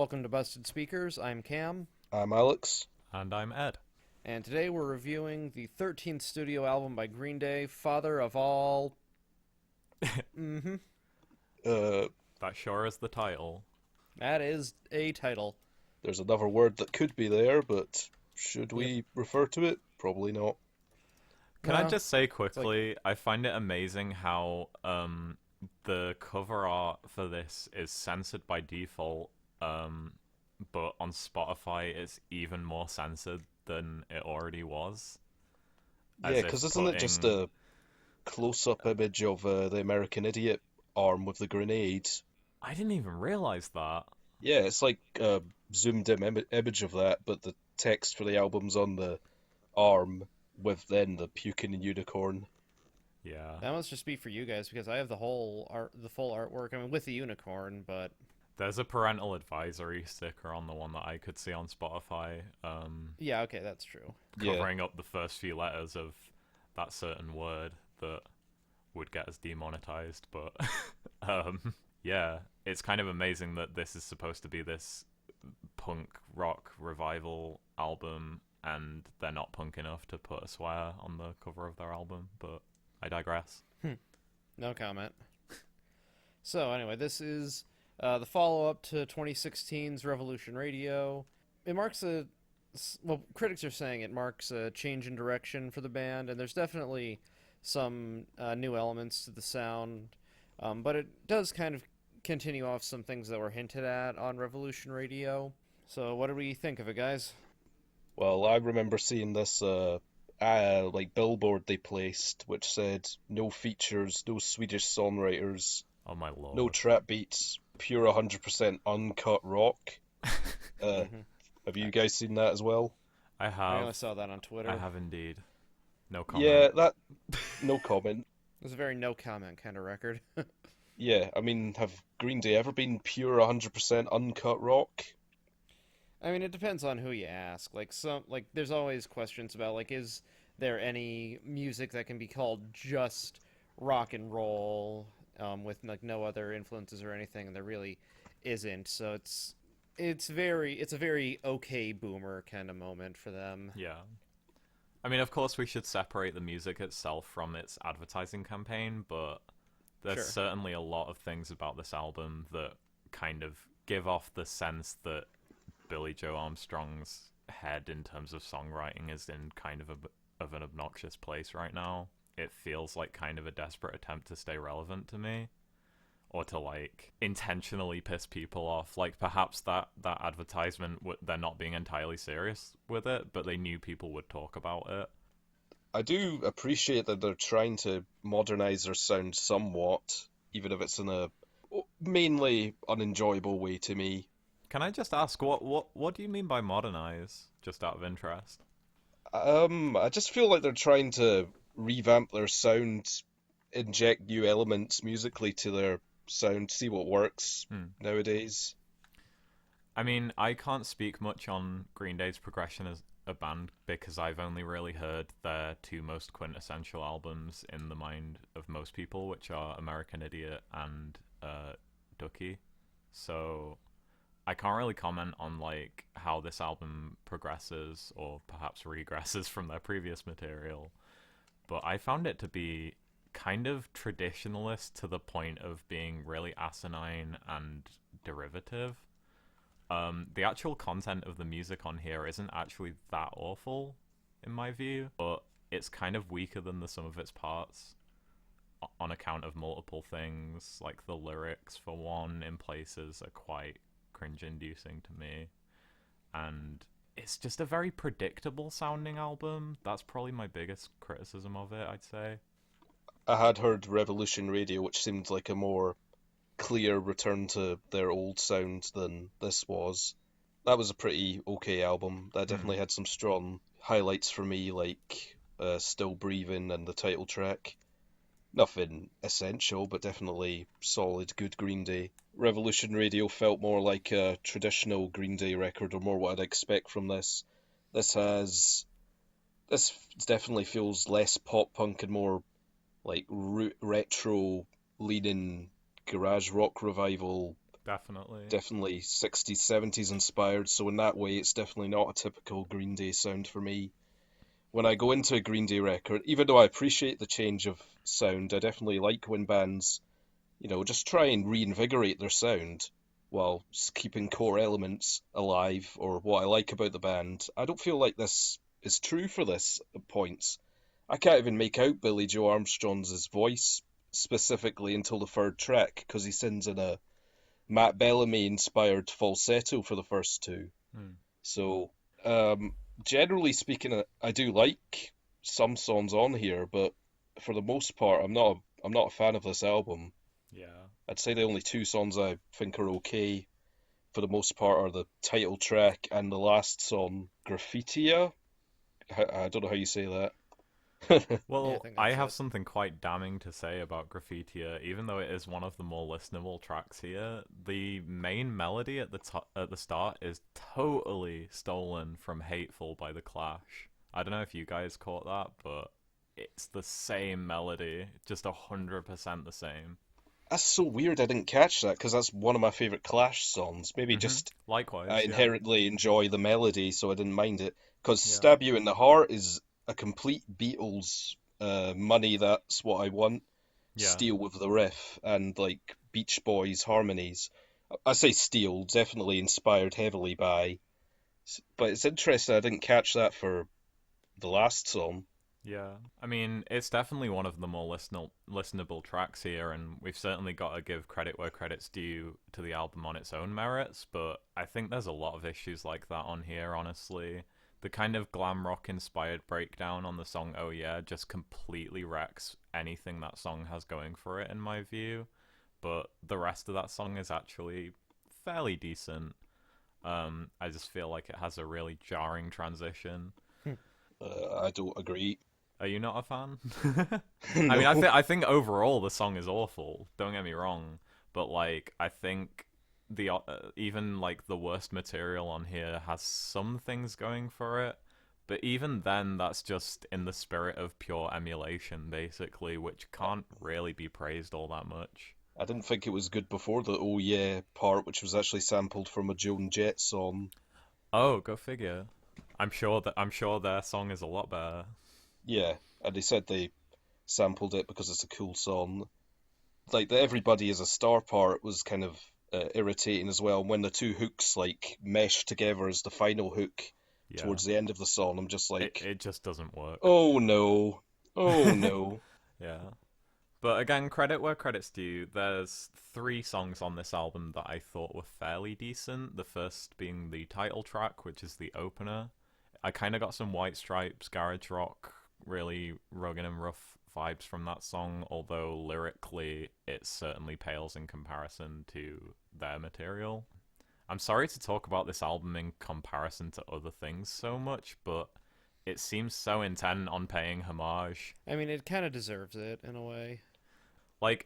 Welcome to Busted Speakers. I'm Cam, I'm Alex. And I'm Ed. and today we're reviewing the 13th studio album by Green Day, Father of All. Mm-hmm. Uh, That sure is the title. That is a title. there's another word that could be there, but should Yep. we refer to it? Probably not. Can I No, just say it's like, quickly, I find it amazing how the cover art for this is censored by default, but on Spotify it's even more censored than it already was. Yeah, As if because isn't it just putting... a close-up image of the American Idiot arm with the grenade? I didn't even realize that. Yeah, it's like a zoomed-in image of that, but the text for the album's on the arm with then the puking unicorn. Yeah. that must just be for you guys because I have the whole art, the full artwork. I mean, with the unicorn, but There's a parental advisory sticker on the one that I could see on Spotify. yeah, okay, that's true. Yeah, Covering up the first few letters of that certain word that would get us demonetized. But yeah, it's kind of amazing that this is supposed to be this punk rock revival album, and they're not punk enough to put a swear on the cover of their album. But I digress. No comment. So, anyway, this is the follow-up to 2016's Revolution Radio. It marks well, critics are saying it marks a change in direction for the band, and there's definitely some new elements to the sound, but it does kind of continue off some things that were hinted at on Revolution Radio. So, what do we think of it, guys? well, I remember seeing this like billboard they placed, which said no features, no Swedish songwriters, Oh my no lord. trap beats, pure 100% uncut rock. Uh, Hmm. have you guys seen that as well? I I only have. saw that on Twitter. I have indeed. No comment. Yeah, that no comment. It was a very no comment kind of record. Yeah, I mean, have Green Day ever been pure 100% uncut rock? I mean, it depends on who you ask. There's always questions about is there any music that can be called just rock and roll, with no other influences or anything, and there really isn't. So it's a very okay boomer kind of moment for them. Yeah. I mean, of course, we should separate the music itself from its advertising campaign, but there's Sure. certainly a lot of things about this album that kind of give off the sense that Billy Joe Armstrong's head in terms of songwriting is in kind of an obnoxious place right now. It feels like kind of a desperate attempt to stay relevant to me, or to intentionally piss people off. Like perhaps that advertisement, they're not being entirely serious with it, but they knew people would talk about it. I do appreciate that they're trying to modernize their sound somewhat, even if it's in a mainly unenjoyable way to me. Can I just ask, what do you mean by modernize? Just out of interest. I just feel like they're trying to revamp their sound, inject new elements musically to their sound, see what works Hmm. nowadays. I mean, I can't speak much on Green Day's progression as a band because I've only really heard their two most quintessential albums in the mind of most people, which are American Idiot and Ducky. So I can't really comment on how this album progresses or perhaps regresses from their previous material, but I found it to be kind of traditionalist to the point of being really asinine and derivative. The actual content of the music on here isn't actually that awful, in my view, but it's kind of weaker than the sum of its parts on account of multiple things. Like the lyrics, for one, in places are quite cringe-inducing to me, and it's just a very predictable sounding album. That's probably my biggest criticism of it, I'd say. I had heard Revolution Radio, which seemed like a more clear return to their old sound than this was. That was a pretty okay album. That Hmm. definitely had some strong highlights for me, like Still Breathing and the title track. Nothing essential, but definitely solid, good Green Day. Revolution Radio felt more like a traditional Green Day record, or more what I'd expect from this. This has... This definitely feels less pop punk and more like retro leaning garage rock revival Definitely. definitely 60s, 70s inspired. So in that way, it's definitely not a typical Green Day sound for me. When I go into a Green Day record, even though I appreciate the change of sound, I definitely like when bands, just try and reinvigorate their sound while keeping core elements alive or what I like about the band. I don't feel like this is true for this at points. I can't even make out Billy Joe Armstrong's voice specifically until the third track because he sings in a Matt Bellamy inspired falsetto for the first two. Hmm. So, generally speaking, I do like some songs on here, but for the most part, I'm not a fan of this album. Yeah. I'd say the only two songs I think are okay for the most part are the title track and the last song, Graffitia. I don't know how you say that. Yeah, I Well, think I that's have it. something quite damning to say about Graffitia. Even though it is one of the more listenable tracks here, the main melody at the start is totally stolen from "Hateful" by The Clash. I don't know if you guys caught that, but it's the same melody, just 100% the same. That's so weird. I didn't catch that because that's one of my favorite Clash songs. Maybe just I Likewise, yeah, inherently enjoy the melody, so I didn't mind it. Because yeah, Stab You in the Heart is a complete Beatles money, that's what I want. yeah. Steal with the riff and like Beach Boys harmonies. I say steal, definitely inspired heavily by. But it's interesting, I didn't catch that for the last song. Yeah, I mean, it's definitely one of the more listenable tracks here, and we've certainly got to give credit where credit's due to the album on its own merits, but I think there's a lot of issues like that on here, honestly. The kind of glam rock inspired breakdown on the song Oh Yeah just completely wrecks anything that song has going for it, in my view, but the rest of that song is actually fairly decent. I just feel like it has a really jarring transition. I don't agree. Are you not a fan? I mean, No. I think overall the song is awful. Don't get me wrong, but like I think the even like the worst material on here has some things going for it. But even then, that's just in the spirit of pure emulation, basically, which can't really be praised all that much. I didn't think it was good before the Oh Yeah part, which was actually sampled from a Joan Jett song. Oh, go figure. I'm sure their song is a lot better. Yeah, and they said they sampled it because it's a cool song. Like the Everybody is a Star part was kind of irritating as well. When the two hooks like mesh together as the final hook Yeah, towards the end of the song, I'm just like, it just doesn't work. oh no, oh no. Yeah. But again, credit where credit's due. There's three songs on this album that I thought were fairly decent. The first being the title track, which is the opener. I kind of got some White Stripes, garage rock, really rugged and rough vibes from that song, although lyrically it certainly pales in comparison to their material. I'm sorry to talk about this album in comparison to other things so much, but it seems so intent on paying homage. I mean, it kind of deserves it in a way. Like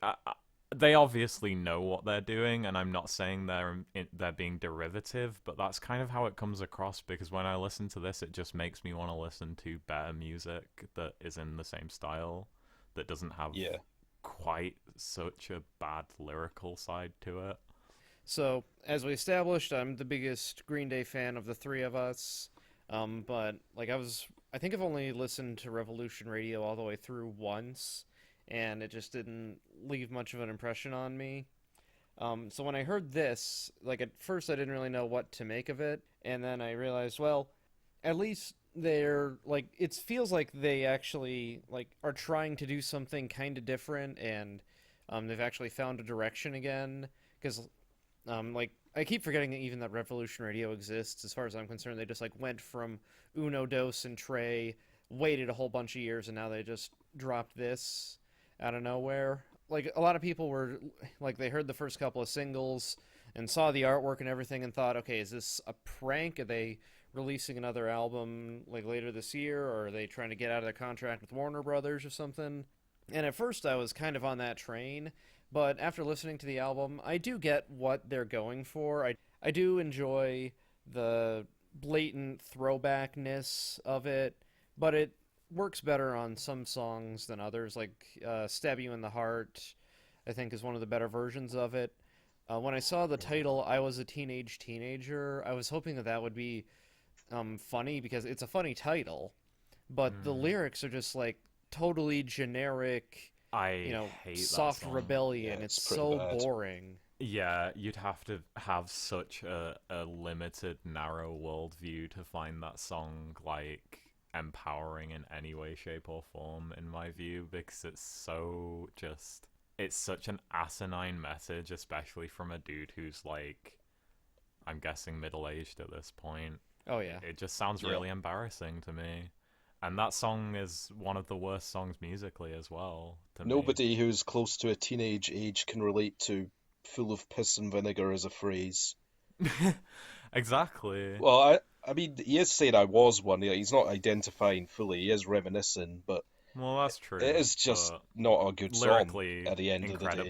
they obviously know what they're doing, and I'm not saying they're being derivative, but that's kind of how it comes across. Because when I listen to this, it just makes me want to listen to better music that is in the same style, that doesn't have Yeah, quite such a bad lyrical side to it. So, as we established, I'm the biggest Green Day fan of the three of us. But like I think I've only listened to Revolution Radio all the way through once, and it just didn't leave much of an impression on me. So when I heard this, like at first I didn't really know what to make of it, and then I realized, well, at least they're like it feels like they actually like are trying to do something kind of different, and they've actually found a direction again. Because like I keep forgetting even that Revolution Radio exists. As far as I'm concerned, they just like went from Uno Dos and Trey, waited a whole bunch of years, and now they just dropped this out of nowhere. Like a lot of people were like they heard the first couple of singles and saw the artwork and everything and thought, okay, is this a prank? Are they releasing another album like later this year, or are they trying to get out of their contract with Warner Brothers or something? And at first I was kind of on that train, but after listening to the album, I do get what they're going for. I do enjoy the blatant throwbackness of it, but it works better on some songs than others. Like "Stab You in the Heart," I think is one of the better versions of it. When I saw the title, I was a teenager. I was hoping that that would be funny because it's a funny title, but the Mm, lyrics are just like totally generic, I hate that soft song. Yeah, rebellion. It's it's pretty so bad. boring. Yeah, you'd have to have such a limited, narrow worldview to find that song like empowering in any way, shape, or form, in my view, because it's so just. It's such an asinine message, especially from a dude who's like, I'm guessing middle aged at this point. Oh yeah, It just sounds Yeah. really embarrassing to me. And that song is one of the worst songs musically as well, to me. Nobody who's close to a teenage age can relate to full of piss and vinegar as a phrase. Exactly. Well, I mean, he is saying I was one. Yeah, he's not identifying fully. He is reminiscing, but Well, that's it true, is just but not a good song lyrically at the end of the day.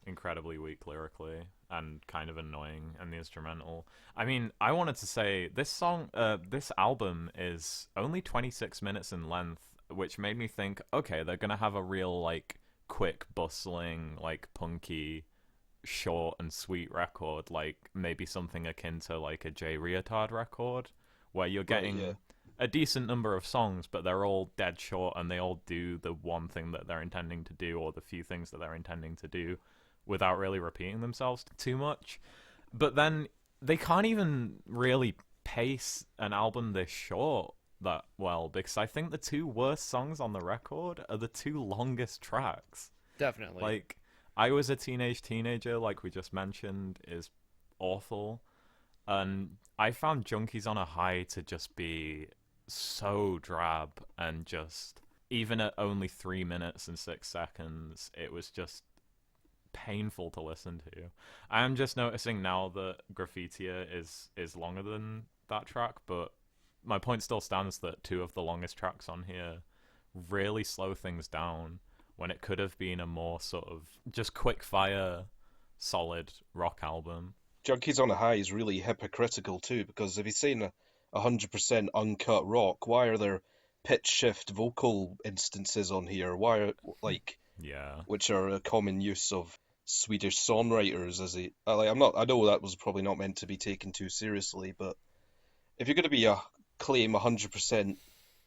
incredibly weak lyrically, and kind of annoying. And the instrumental, I mean, I wanted to say this song, this album is only 26 minutes in length, which made me think, okay, they're gonna have a real like quick, bustling, like punky, short and sweet record, like maybe something akin to like a Jay Reatard record, where you're Right, yeah. getting a decent number of songs, but they're all dead short and they all do the one thing that they're intending to do, or the few things that they're intending to do, without really repeating themselves too much. But then they can't even really pace an album this short that well, because I think the two worst songs on the record are the two longest tracks. definitely. Like, I was a teenager, like we just mentioned, is awful. And I found Junkies on a High to just be so drab and just, even at only 3 minutes and 6 seconds, it was just painful to listen to. I am just noticing now that Graffitia is longer than that track, but my point still stands that two of the longest tracks on here really slow things down when it could have been a more sort of just quick fire, solid rock album. Junkies on a High is really hypocritical too, because if he's saying 100% uncut rock, why are there pitch shift vocal instances on here? Why are like Yeah. which are a common use of Swedish songwriters as a like I'm not I know that was probably not meant to be taken too seriously, but if you're going to be a claim 100%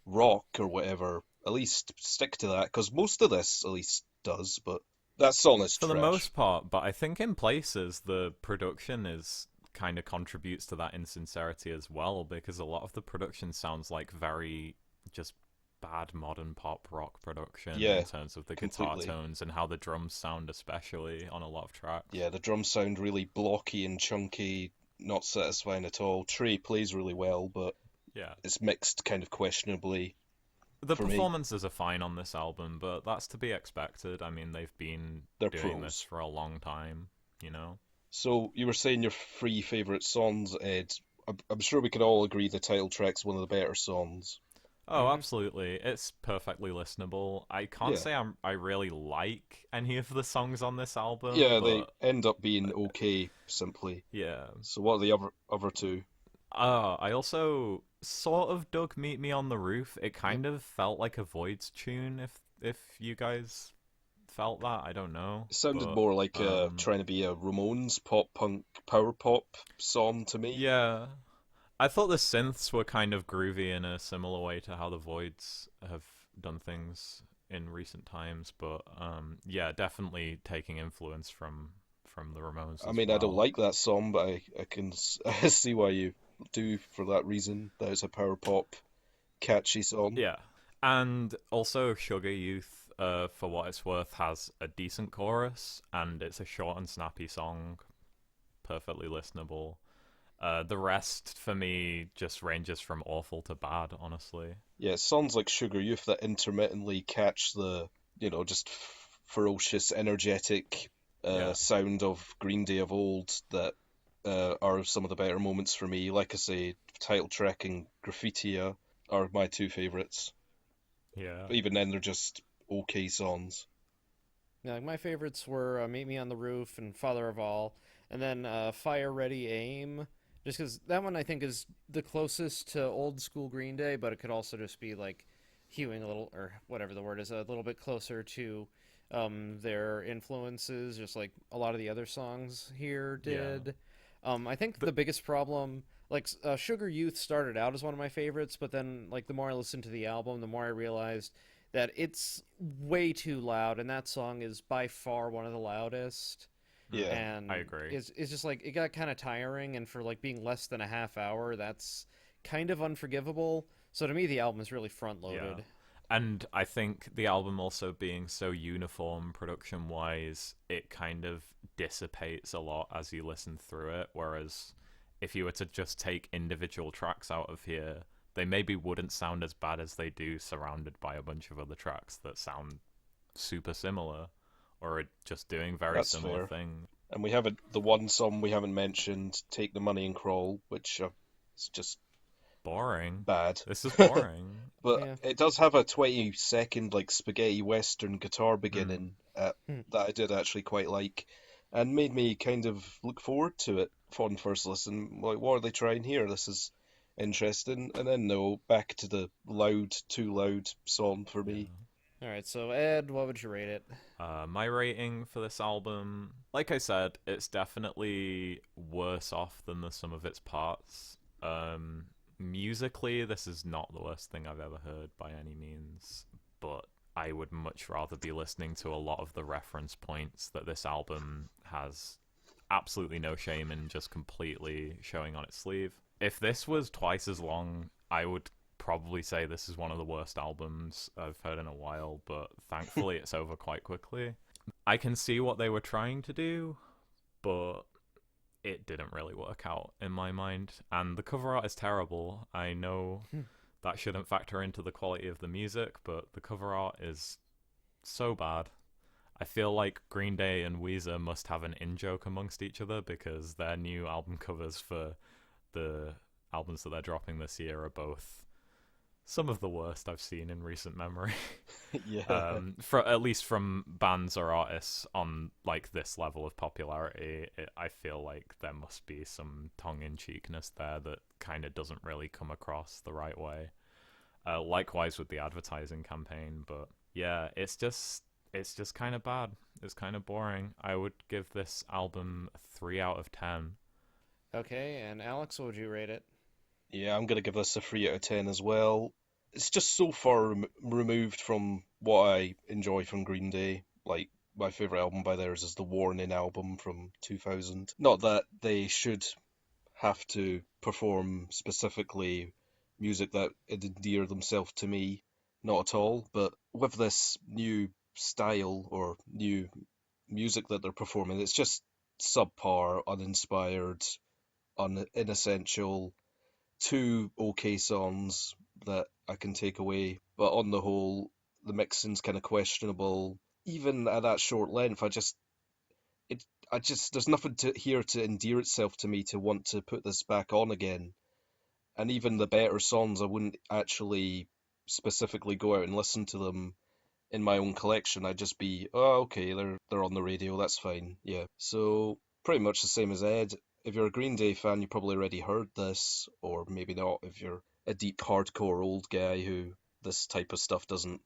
rock or whatever, at least stick to that because most of this at least does, but that song is For the trash. most part, but I think in places the production is kind of contributes to that insincerity as well, because a lot of the production sounds like very just bad modern pop rock production Yeah, in terms of the guitar completely. tones and how the drums sound, especially on a lot of tracks. Yeah, the drums sound really blocky and chunky, not satisfying at all. Trey plays really well, but Yeah. it's mixed kind of questionably The for me. performances are fine on this album, but that's to be expected. I mean, they've been They're doing this pros. for a long time, you know? So you were saying your three favourite songs, Ed. I'm sure we can all agree the title track's one of the better songs. Oh, Hmm. absolutely. It's perfectly listenable. I can't Yeah. say I really like any of the songs on this album, Yeah, they but end up being okay, simply. yeah. So what are the other two? I also sort of dug Meet Me on the Roof. It Yep. kind of felt like a Voids tune if you guys felt that. I don't know, It sounded but more like um trying to be a Ramones pop punk power pop song to me. yeah. I thought the synths were kind of groovy in a similar way to how the Voids have done things in recent times, but yeah, definitely taking influence from the Ramones I as mean, I don't well. like that song, but I can I see why you do for that reason. That it's a power pop, catchy song. Yeah. And also Sugar Youth, for what it's worth, has a decent chorus and it's a short and snappy song, perfectly listenable. The rest for me just ranges from awful to bad, honestly. Yeah, it sounds like Sugar Youth that intermittently catch the, just ferocious, energetic Yeah. sound of Green Day of old that are some of the better moments for me. Like I say, title track and Graffitia are my two favourites. Yeah. But even then, they're just okay songs. Yeah, like my favorites were "Meet Me on the Roof" and "Father of All," and then "Fire Ready Aim." Just because that one I think is the closest to old school Green Day, but it could also just be like hewing a little, or whatever the word is, a little bit closer to their influences, just like a lot of the other songs here Yeah. did. I think The, the biggest problem, like Sugar Youth started out as one of my favorites, but then like the more I listened to the album, the more I realized that it's way too loud, and that song is by far one of the loudest. mm, Yeah, I And agree. it's just like it got kind of tiring, and for like being less than a half hour, that's kind of unforgivable. So to me, the album is really front Yeah. loaded. And I think the album also being so uniform production wise, it kind of dissipates a lot as you listen through it. Whereas if you were to just take individual tracks out of here, they maybe wouldn't sound as bad as they do surrounded by a bunch of other tracks that sound super similar or are just doing very that's similar fair. things. And we haven't the one song we haven't mentioned, "Take the Money and Crawl," which is just Boring. bad. This is boring. But Yeah. it does have a 20-second like spaghetti western guitar Mm. beginning Hmm. that I did actually quite like, and made me kind of look forward to it on first listen. Like, what are they trying here? This is interesting. And then no, back to the too loud song for Yeah. me. All right, so Ed, what would you rate it? My rating for this album, like I said, it's definitely worse off than the sum of its parts. Musically, this is not the worst thing I've ever heard by any means, but I would much rather be listening to a lot of the reference points that this album has absolutely no shame in just completely showing on its sleeve. If this was twice as long, I would probably say this is one of the worst albums I've heard in a while, but thankfully it's over quite quickly. I can see what they were trying to do, but it didn't really work out in my mind. And the cover art is terrible. I know that shouldn't factor into the quality of the music, but the cover art is so bad. I feel like Green Day and Weezer must have an in joke amongst each other because their new album covers for the albums that they're dropping this year are both some of the worst I've seen in recent memory. Yeah, For at least from bands or artists on like this level of popularity, I feel like there must be some tongue-in-cheekness there that kind of doesn't really come across the right way. Likewise with the advertising campaign, but yeah, it's just kind of bad. It's kind of boring. I would give this album a 3 out of 10. Okay, and Alex, what would you rate it? yeah, I'm gonna give this a 3 out of 10 as well. It's just so far removed from what I enjoy from Green Day. Like, my favorite album by theirs is the Warning album from 2000. Not that they should have to perform specifically music that endear themselves to me, not at all. But with this new style or new music that they're performing, it's just subpar, uninspired, inessential. Two okay songs that I can take away, but on the whole, the mixing's kind of questionable. Even at that short length, it, I just, there's nothing here to endear itself to me to want to put this back on again. And even the better songs, I wouldn't actually specifically go out and listen to them in my own collection. I'd just be, oh, okay, they're on the radio, that's fine, yeah. So pretty much the same as Ed. If you're a Green Day fan, you probably already heard this, or maybe not. If you're a deep hardcore old guy who this type of stuff doesn't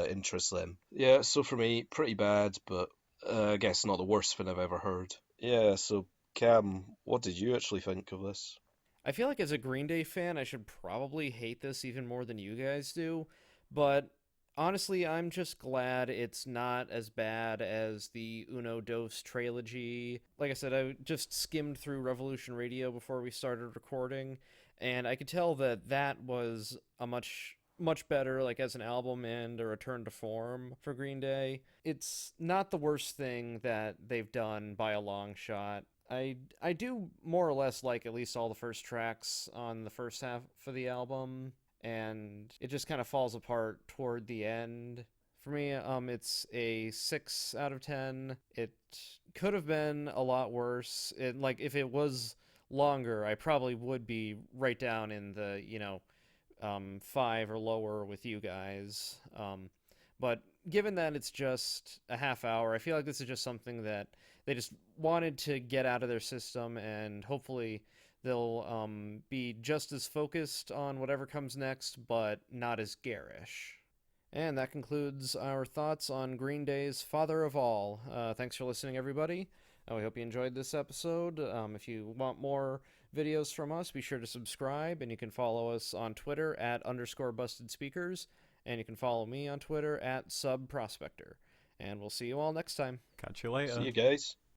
interest them. Yeah, so for me, pretty bad, but I guess not the worst thing I've ever heard. Yeah, so Cam, what did you actually think of this? I feel like as a Green Day fan, I should probably hate this even more than you guys do, but honestly, I'm just glad it's not as bad as the Uno Dos trilogy. Like I said, I just skimmed through Revolution Radio before we started recording, and I could tell that that was a much better like as an album and a return to form for Green Day. It's not the worst thing that they've done by a long shot. I do more or less like at least all the first tracks on the first half of the album, and it just kind of falls apart toward the end. For me, it's a 6 out of 10. It could have been a lot worse. It like if it was longer, I probably would be right down in the 5 or lower with you guys. But given that it's just a half hour, I feel like this is just something that they just wanted to get out of their system, and hopefully they'll be just as focused on whatever comes next, but not as garish. And that concludes our thoughts on Green Day's Father of All. Thanks for listening, everybody. We hope you enjoyed this episode. If you want more videos from us, be sure to subscribe, and you can follow us on Twitter at _BustedSpeakers, and you can follow me on Twitter at SubProspector. And we'll see you all next time. Catch you later. See you guys.